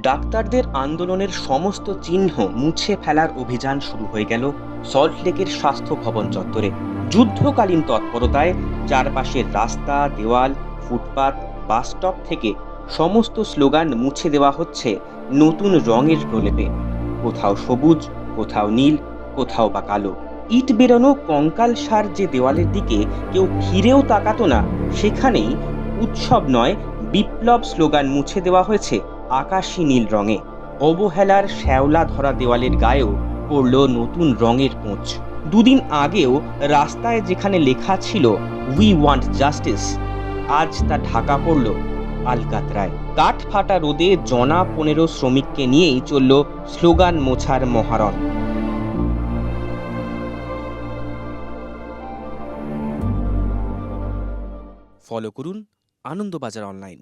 ডাক্তারদের আন্দোলনের সমস্ত চিহ্ন মুছে ফেলার অভিযান শুরু হয়ে গেল সল্টলেকের স্বাস্থ্য ভবন চত্বরে। যুদ্ধকালীন তৎপরতায় চারপাশের রাস্তা, দেওয়াল, ফুটপাত, বাসস্টপ থেকে সমস্ত স্লোগান মুছে দেওয়া হচ্ছে নতুন রঙের প্রলেপে। কোথাও সবুজ, কোথাও নীল, কোথাও বা কালো। ইট বেরোনো কঙ্কালসার যে দেওয়ালের দিকে কেউ ফিরেও তাকাতো না, সেখানেই উৎসব নয় বিপ্লব স্লোগান মুছে দেওয়া হয়েছে আকাশী নীল রঙে। অবহেলার শ্যাওলা ধরা দেওয়ালের গায়েও পড়ল নতুন রঙের পোঁচ। দুদিন আগেও রাস্তায় যেখানে লেখা ছিল উই ওয়ান্ট জাস্টিস, আজ তা ঢাকা পড়ল আলকাতরায়। কাঠ ফাটা রোদে জনা 15 শ্রমিককে নিয়েই চলল স্লোগান মোছার মহারণ। ফলো করুন আনন্দবাজার অনলাইন।